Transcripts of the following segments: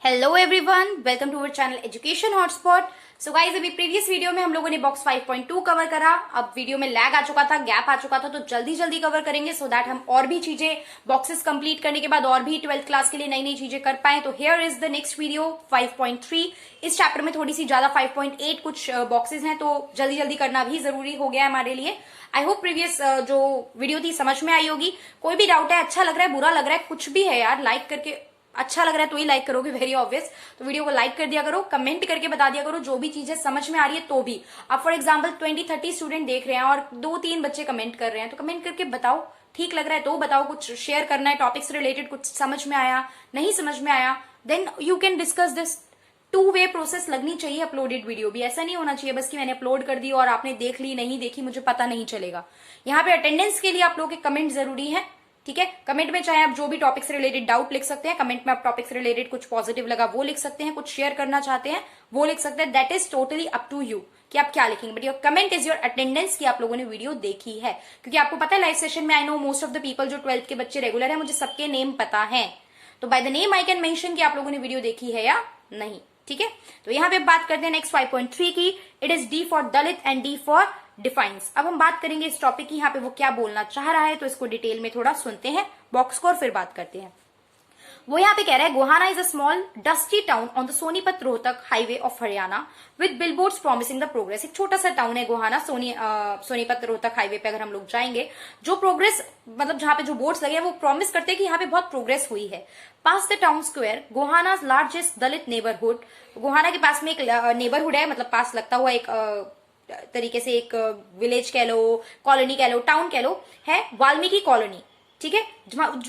Hello everyone, welcome to our channel education hotspot. So guys, अभी previous video में हम लोगों ने बॉक्स 5.2 कवर करा। अब वीडियो में लैग आ चुका था, गैप आ चुका था, तो जल्दी जल्दी कवर करेंगे सो दैट हम और भी चीजें बॉक्सेस कंप्लीट करने के बाद और भी 12th क्लास के लिए नई नई चीजें कर पाए। तो here is the next video 5.3। इस चैप्टर में थोड़ी सी ज्यादा 5.8 कुछ बॉक्सेस हैं, तो जल्दी जल्दी करना भी जरूरी हो गया है हमारे लिए। आई होप प्रीवियस जो वीडियो थी समझ में आई होगी। कोई भी डाउट है, अच्छा लग रहा है, बुरा लग रहा है, कुछ भी है यार, लाइक करके अच्छा लग रहा है तो ही लाइक करोगे, वेरी ऑब्वियस। तो वीडियो को लाइक कर दिया करो, कमेंट करके बता दिया करो जो भी चीजें समझ में आ रही है। तो भी आप फॉर एग्जांपल 20-30 स्टूडेंट देख रहे हैं और 2-3 बच्चे कमेंट कर रहे हैं, तो कमेंट करके बताओ, ठीक लग रहा है तो बताओ, कुछ शेयर करना है टॉपिक से रिलेटेड, कुछ समझ में आया, नहीं समझ में आया, then you can discuss this. 2 way process लगनी चाहिए अपलोडेड वीडियो भी। ऐसा नहीं होना चाहिए बस कि मैंने अपलोड कर दी और आपने देख ली, नहीं देखी मुझे पता नहीं चलेगा। यहाँ पे अटेंडेंस के लिए आप लोगों के कमेंट जरूरी है, ठीक है। कमेंट में चाहे आप जो भी टॉपिक से रिलेटेड डाउट लिख सकते हैं, कमेंट में आप टॉपिक से रिलेटेड कुछ पॉजिटिव लगा वो लिख सकते हैं, कुछ शेयर करना चाहते हैं वो लिख सकते हैं। That is totally up to you कि आप क्या लिखेंगे, but your comment is your attendance कि आप लोगों ने वीडियो देखी है। क्योंकि आपको पता है लाइव सेशन में I know most of the people जो 12th के बच्चे रेगुलर है, मुझे सबके नेम पता है, तो by the name I can mention कि आप लोगों ने वीडियो देखी है या नहीं, ठीक है। तो यहाँ पे बात करते हैं नेक्स्ट 5.3 की। It is D for Dalit and D for defines. अब हम बात करेंगे इस टॉपिक की, यहाँ पे वो क्या बोलना चाह रहा है, तो इसको डिटेल में थोड़ा सुनते हैं बॉक्स को और फिर बात करते हैं। वो यहाँ पे कह रहा है, Gohana is a small dusty town on the Sonipat Rohtak highway of Haryana with billboards promising the progress. एक छोटा सा टाउन है गोहाना, सोनीपत रोहतक हाईवे पे अगर हम लोग जाएंगे, जो प्रोग्रेस मतलब जहां पे जो बोर्ड्स लगे हैं वो प्रॉमिस करते हैं कि यहाँ पे बहुत प्रोग्रेस हुई है। Past the town square Gohana largest Dalit neighbourhood. Gohana के पास में एक नेबरहुड है, मतलब पास लगता हुआ एक तरीके से एक विलेज कह लो, कॉलोनी कह लो, टाउन कह लो, है वाल्मीकि कॉलोनी, ठीक है।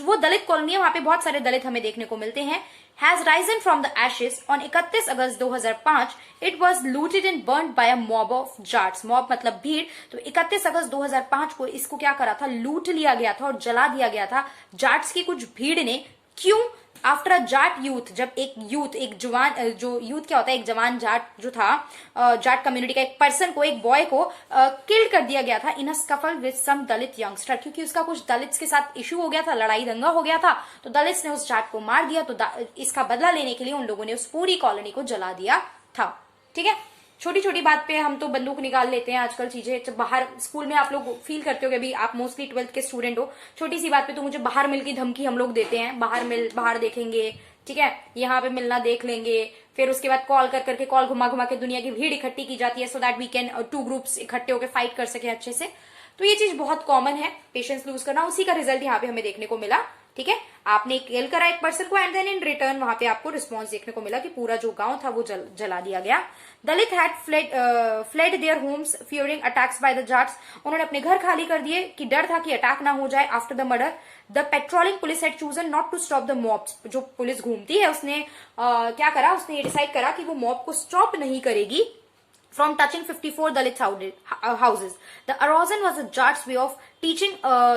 वो दलित कॉलोनी है, वहां पे बहुत सारे दलित हमें देखने को मिलते हैं। Has risen from the ashes on 31 August 2005। It was looted and burn by a mob of Jats. Mob मतलब भीड़। तो 31 अगस्त 2005 को इसको क्या करा था, लूट लिया गया था और जला दिया गया था जाट्स की कुछ भीड़ ने। क्यों? आफ्टर अ जाट यूथ, जब एक यूथ, एक जवान, जो यूथ क्या होता है, एक जवान जाट जो था, जाट कम्युनिटी का एक पर्सन को, एक बॉय को किल्ड कर दिया गया था in a scuffle with some Dalit youngster. क्योंकि उसका कुछ दलित्स के साथ इशू हो गया था, लड़ाई दंगा हो गया था, तो दलित्स ने उस जाट को मार दिया। तो इसका बदला लेने के लिए उन लोगों ने उस पूरी कॉलोनी को जला दिया था, ठीक है। छोटी छोटी बात पे हम तो बंदूक निकाल लेते हैं आजकल। चीजें जब बाहर स्कूल में आप लोग फील करते हो कि अभी आप मोस्टली 12th के स्टूडेंट हो, छोटी सी बात पे तो मुझे बाहर मिल की धमकी हम लोग देते हैं, बाहर देखेंगे, ठीक है, यहाँ पे मिलना देख लेंगे, फिर उसके बाद कॉल करके कॉल घुमा घुमा के दुनिया की भीड़ इकट्ठी की जाती है so that we can 2 groups इकट्ठे होकर फाइट कर सके अच्छे से। तो ये चीज बहुत कॉमन है, पेशेंस लूज करना, उसी का रिजल्ट यहाँ पे हमें देखने को मिला, ठीक है। आपने किल करा एक पर्सन को एंड देन इन रिटर्न वहां पे आपको रिस्पॉन्स देखने को मिला कि पूरा जो गांव था वो जला दिया गया। Dalit had fled their homes fearing attacks by the Jats. उन्होंने अपने घर खाली कर दिए कि डर था कि अटैक ना हो जाए after the murder. The patrolling police had chosen not to stop the mobs. जो पुलिस घूमती है उसने क्या करा, उसने ये डिसाइड करा कि वो मॉब को स्टॉप नहीं करेगी from touching 54 Dalit houses. The erosion was a Jat's way of teaching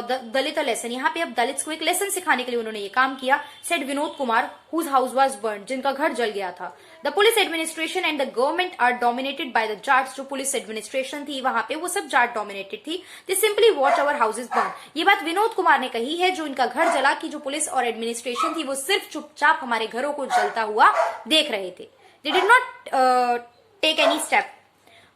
the Dalit a lesson. यहाँ पे अब दलित्स को एक लेसन सिखाने के लिए उन्होंने ये काम किया। Said Vinod Kumar, whose house was burned, जिनका घर जल गया था। The police administration and the government are dominated by the Jats. जो पुलिस एडमिनिस्ट्रेशन थी वहां पे वो सब जाट डोमिनेटेड थी। They simply watch our houses burn. ये बात विनोद कुमार ने कही है, जो इनका घर जला, कि जो पुलिस और एडमिनिस्ट्रेशन थी वो सिर्फ चुपचाप हमारे घरों को जलता हुआ देख रहे थे। They did not take any step.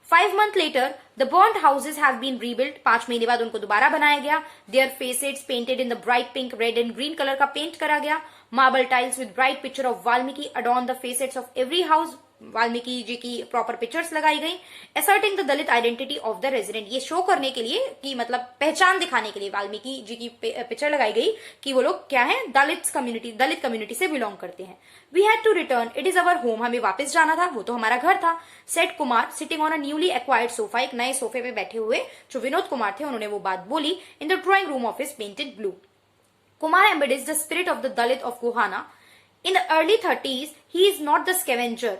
5 months later, the burnt houses have been rebuilt. 5 महीने बाद उनको दोबारा बनाया गया। Their facades painted in the bright pink, red and green color का पेंट करा गया। Marble tiles with bright picture of Valmiki adorn the facades of every house. Valmiki ji की प्रॉपर पिक्चर्स लगाई गई। Asserting the Dalit identity of the resident. ये show करने के लिए कि मतलब पहचान दिखाने के लिए वाल्मीकि जी की पिक्चर लगाई गई कि वो लोग क्या है, दलित कम्युनिटी से बिलोंग करते हैं। We had to return, it is our home. हमें वापस जाना था, वो तो हमारा घर था। Said Kumar sitting on a newly acquired sofa. एक नए सोफे पे बैठे हुए जो विनोद कुमार थे उन्होंने वो बात बोली। In the drawing room of his painted blue. Kumar embodies the spirit of the Dalit of Gohana. In the early 30s, he is not the scavenger.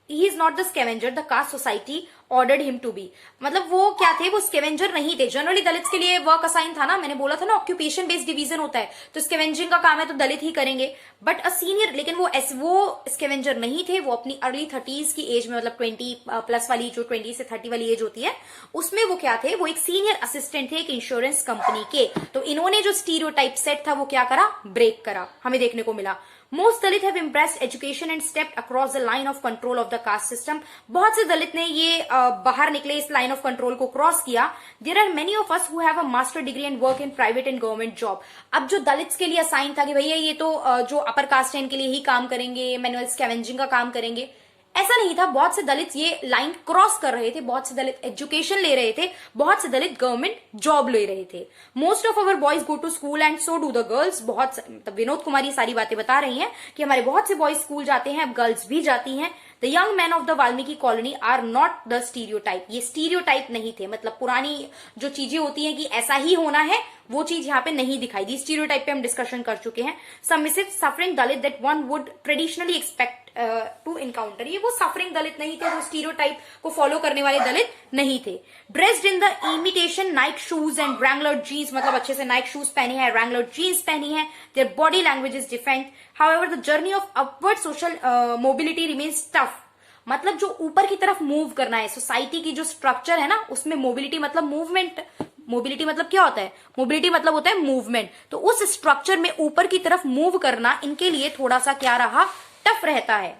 The caste society ordered him to be. मतलब वो क्या थे, वो scavenger नहीं थे। Generally Dalits के लिए work assign था ना, मैंने बोला था ना ऑक्यूपेशन बेस्ड डिवीजन होता है, तो स्केवेंजिंग का काम है तो दलित ही करेंगे। बट अ सीनियर, लेकिन वो स्केवेंजर नहीं थे। वो अपनी अर्ली 30s की एज में, मतलब 20 प्लस वाली, जो 20 से 30 वाली एज होती है, उसमें वो क्या थे, वो एक सीनियर असिस्टेंट थे एक इंश्योरेंस कंपनी के। तो इन्होंने जो स्टीरियोटाइप सेट था वो क्या करा, ब्रेक करा, हमें देखने को मिला। Most Dalit have impressed education and stepped across the line of control of the caste system. बहुत से दलित ने ये बाहर निकले, इस लाइन ऑफ कंट्रोल को क्रॉस किया। There are many of us who have a master degree and work in private and government job. अब जो दलित्स के लिए असाइन था कि भैया ये तो जो अपर कास्ट है इनके लिए ही काम करेंगे, मैनुअल स्कैवेंजिंग का काम करेंगे, ऐसा नहीं था। बहुत से दलित ये लाइन क्रॉस कर रहे थे, बहुत से दलित एजुकेशन ले रहे थे, बहुत से दलित गवर्नमेंट जॉब ले रहे थे। Most of our boys go to school and so do the girls. बहुत मतलब विनोद कुमार ये सारी बातें बता रही हैं कि हमारे बहुत से बॉयज स्कूल जाते हैं, अब गर्ल्स भी जाती हैं। The young man of the Valmiki colony are not the stereotype. ये स्टीरियोटाइप नहीं थे, मतलब पुरानी जो चीजें होती हैं कि ऐसा ही होना है, वो चीज यहाँ पे नहीं दिखाई दी। स्टीरियोटाइप पे हम डिस्कशन कर चुके हैं। Submissive suffering Dalit that one would traditionally expect to encounter. ये वो सफरिंग दलित नहीं थे, वो स्टीरियोटाइप को फॉलो करने वाले दलित नहीं थे। Dressed in the imitation Nike shoes and Wrangler jeans, मतलब अच्छे से नाइक शूज पहने हैं, रैंगलर जीन्स पहनी है। Their body language is different. However the journey of upward social mobility remains tough. मतलब जो ऊपर की तरफ मूव करना है, सोसाइटी की जो स्ट्रक्चर है ना, उसमें मोबिलिटी मतलब मूवमेंट। मोबिलिटी मतलब क्या होता है? मोबिलिटी मतलब होता है मूवमेंट। तो उस स्ट्रक्चर में ऊपर की तरफ मूव करना इनके लिए थोड़ा सा क्या रहा, टफ रहता है।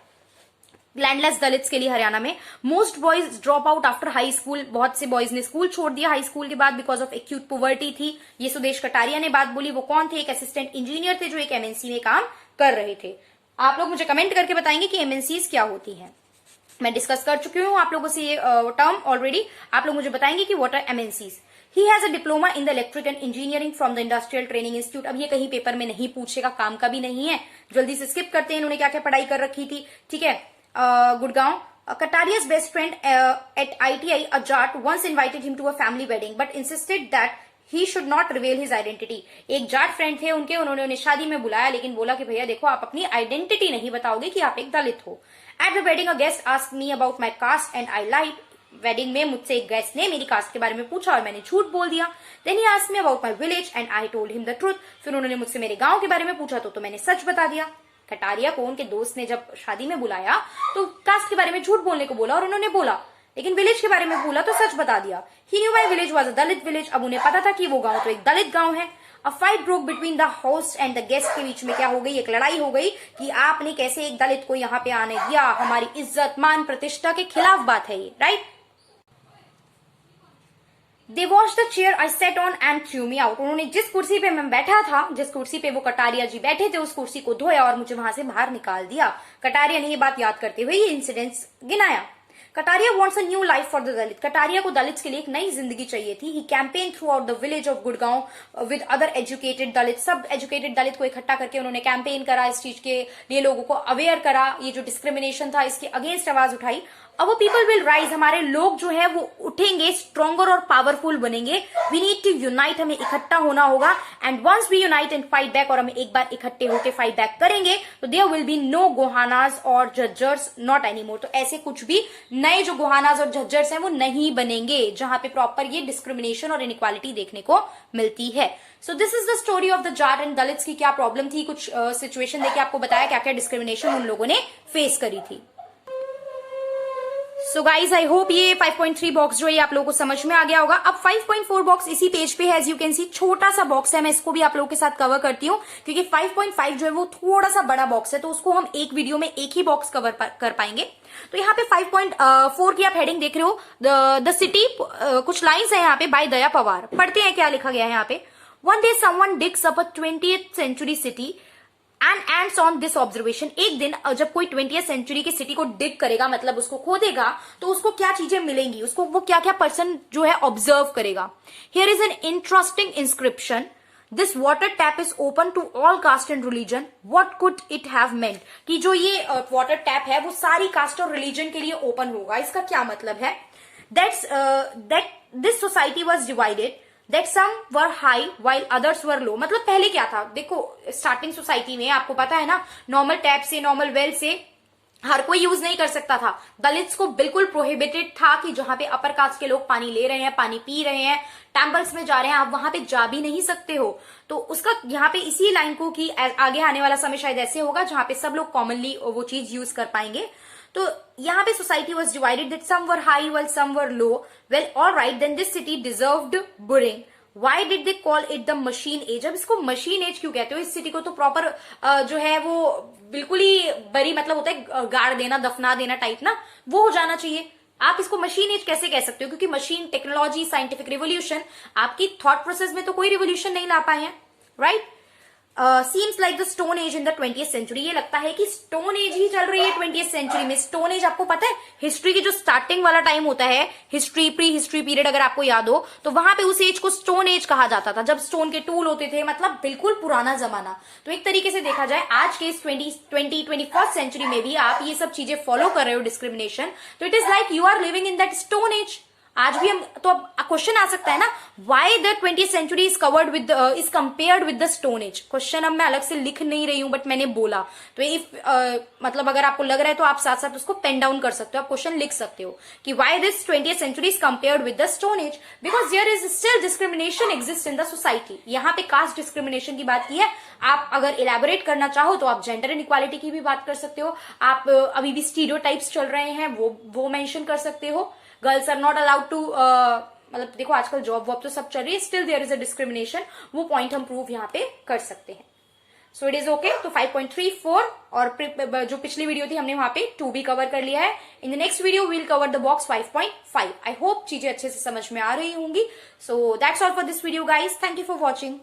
लैंडलेस दलित्स के लिए हरियाणा में most boys drop out after high school. बहुत से बॉयज ने स्कूल छोड़ दिया हाई स्कूल के बाद बिकॉज ऑफ एक्यूट पोवर्टी थी। ये सुदेश कटारिया ने बात बोली। वो कौन थे? एक असिस्टेंट इंजीनियर थे जो एक एमएनसी में काम कर रहे थे। आप लोग मुझे कमेंट करके बताएंगे कि एमएनसीज क्या होती हैं। मैं डिस्कस कर चुकी हूँ आप लोगों से ये टर्म ऑलरेडी। आप लोग मुझे बताएंगे कि what are MNCs. He has a diploma in the electric and engineering from the Industrial Training Institute। अब ये कहीं पेपर में नहीं पूछेगा, काम का भी नहीं है, जल्दी से स्किप करते हैं। इन्होंने क्या क्या पढ़ाई कर रखी थी, ठीक है। Gurgaon. Kataria's best friend at ITI, a Jat, once invited him to a family wedding, but insisted that he should not reveal his identity। एक जाट फ्रेंड थे उनके, उन्होंने उन्हें शादी में बुलाया, लेकिन बोला कि भैया देखो आप अपनी आइडेंटिटी नहीं बताओगे कि आप एक दलित हो। At the wedding, a guest asked me about my caste and I lied। Wedding में मुझसे एक गेस्ट ने मेरी कास्ट के बारे में पूछा और मैंने झूठ बोल दिया। Then he asked me about my village and I told him the truth. फिर उन्होंने मुझसे मेरे गांव के बारे में पूछा तो मैंने सच बता दिया। कटारिया को उनके दोस्त ने जब शादी में बुलाया तो कास्ट के बारे में झूठ बोलने को बोला और उन्होंने बोला, लेकिन विलेज के बारे में बोला तो सच बता दिया। He knew my village was a Dalit village. अब उन्हें पता था कि वो गांव तो एक दलित गांव है। A fight broke between the host and the guest. के बीच में क्या हो गई? एक लड़ाई हो गई कि आपने कैसे एक दलित को यहाँ पे आने दिया, हमारी इज्जत मान प्रतिष्ठा के खिलाफ बात है ये, right. They washed the chair I sat on and threw me out। उन्होंने जिस कुर्सी पे मैं बैठा था, जिस कुर्सी पे वो कटारिया जी बैठे थे, उस कुर्सी को धोया और मुझे वहां से बाहर निकाल दिया। कटारिया ने ये बात याद करते हुए ये इंसिडेंट्स गिनाया। Kataria wants a new life for the Dalit. Kataria को दलित के लिए एक नई जिंदगी चाहिए थी। He campaign throughout the village of Gurgaon with other educated Dalit. सब एजुकेटेड दलित को इकट्ठा करके उन्होंने कैंपेन करा, इस चीज के लिए लोगों को अवेयर करा। ये जो डिस्क्रिमिनेशन था इसके अगेंस्ट आवाज उठाई। अब वो पीपल विल राइज, हमारे लोग जो है वो उठेंगे, स्ट्रॉन्गर और पावरफुल बनेंगे। वी नीड टू यूनाइट, हमें इकट्ठा होना होगा। And once we unite and fight back, और हम एक बार इकट्ठे होकर फाइट बैक करेंगे तो देयर विल बी नो गोहानाज और झज्जर्स नॉट एनीमोर। तो ऐसे कुछ भी नए जो गोहानाज और झज्जर्स हैं वो नहीं बनेंगे, जहां पे प्रॉपर ये डिस्क्रिमिनेशन और इनइक्वालिटी देखने को मिलती है। So this is the story of the Jat and Dalits की क्या प्रॉब्लम थी, कुछ सिचुएशन देके आपको बताया क्या क्या डिस्क्रिमिनेशन उन लोगों ने फेस करी थी। सो गाइज आई होप ये 5.3 बॉक्स जो है आप लोगों को समझ में आ गया होगा। अब 5.4 बॉक्स इसी पेज पे है, एज यू कैन सी छोटा सा बॉक्स है, मैं इसको भी आप लोगों के साथ कवर करती हूँ क्योंकि 5.5 जो है वो थोड़ा सा बड़ा बॉक्स है, तो उसको हम एक वीडियो में एक ही बॉक्स कवर कर पाएंगे। तो यहाँ पे 5.4 की आप हेडिंग देख रहे हो, द सिटी, कुछ लाइन्स है यहाँ पे बाय दया पवार। पढ़ते हैं क्या लिखा गया है यहाँ पे। One day someone digs up a 20th century city and ends on this observation. एक दिन जब कोई 20th सेंचुरी की सिटी को डिग करेगा, मतलब उसको खोदेगा, तो उसको क्या चीजें मिलेंगी, उसको वो क्या क्या पर्सन जो है ऑब्जर्व करेगा। Here is an interesting inscription, this water tap is open to all caste and religion, what could it have meant. कि जो ये वाटर टैप है वो सारी कास्ट और रिलीजन के लिए ओपन होगा, इसका क्या मतलब है। That this society was divided, that some were high while others were low। मतलब पहले क्या था, देखो स्टार्टिंग सोसाइटी में आपको पता है ना, नॉर्मल टैप से, नॉर्मल वेल से हर कोई यूज नहीं कर सकता था। दलित्स को बिल्कुल प्रोहिबिटेड था कि जहां पे अपर कास्ट के लोग पानी ले रहे हैं, पानी पी रहे हैं, टेम्पल्स में जा रहे हैं, आप वहां पे जा भी नहीं सकते हो। तो उसका यहाँ पे इसी लाइन को कि आगे आने वाला समय शायद ऐसे होगा जहां पे सब लोग कॉमनली वो चीज यूज कर पाएंगे। तो यहाँ पे society was divided that some were high well some were low. Well all right, then this city deserved burning. Why did they call it the machine age? अब इसको मशीन एज क्यों कहते हो? इस सिटी को तो प्रॉपर जो है वो बिल्कुल ही बरी, मतलब होता है गाड़ देना, दफना देना टाइप ना, वो हो जाना चाहिए। आप इसको मशीन एज कैसे कह सकते हो? क्योंकि मशीन, टेक्नोलॉजी, साइंटिफिक रिवोल्यूशन, आपकी थॉट प्रोसेस में तो कोई रिवोल्यूशन नहीं ला पाए हैं, right? Seems like the stone age in the 20th century. ये लगता है कि स्टोन एज ही चल रही है 20th सेंचुरी में। स्टोन एज आपको पता है हिस्ट्री की जो स्टार्टिंग वाला टाइम होता है, हिस्ट्री, प्री हिस्ट्री पीरियड, अगर आपको याद हो तो वहां पे उस एज को स्टोन एज कहा जाता था, जब स्टोन के टूल होते थे, मतलब बिल्कुल पुराना जमाना। तो एक तरीके से देखा जाए आज के इस 21st सेंचुरी में भी आप ये सब चीजें फॉलो कर रहे हो, डिस्क्रिमिनेशन, तो it is like you are living in that stone age. आज भी हम तो, अब क्वेश्चन आ सकता है ना, why the 20th century is covered with is compared with the stone age. Question अब मैं अलग से लिख नहीं रही हूं, बट मैंने बोला तो इफ मतलब अगर आपको लग रहा है तो आप साथ साथ उसको पेन डाउन कर सकते हो, आप क्वेश्चन लिख सकते हो कि why this 20th century is compared with the stone age, because there is still discrimination exist in the society. यहाँ पे कास्ट डिस्क्रिमिनेशन की बात की है। आप अगर इलेबोरेट करना चाहो तो आप जेंडर इनइक्वालिटी की भी बात कर सकते हो। आप अभी भी स्टीरियोटाइप्स चल रहे हैं वो मेंशन कर सकते हो। Girls are not allowed to, मतलब देखो आजकल जॉब वॉब तो सब चल रही है, still there is a discrimination, वो पॉइंट हम प्रूव यहाँ पे कर सकते हैं। So it is okay. तो 5.34 और जो पिछली वीडियो थी हमने वहां पे 2 भी कवर कर लिया है। In the next video we'll cover the box 5.5। I hope चीजें अच्छे से समझ में आ रही होंगी। So that's all for this video guys, thank you for watching.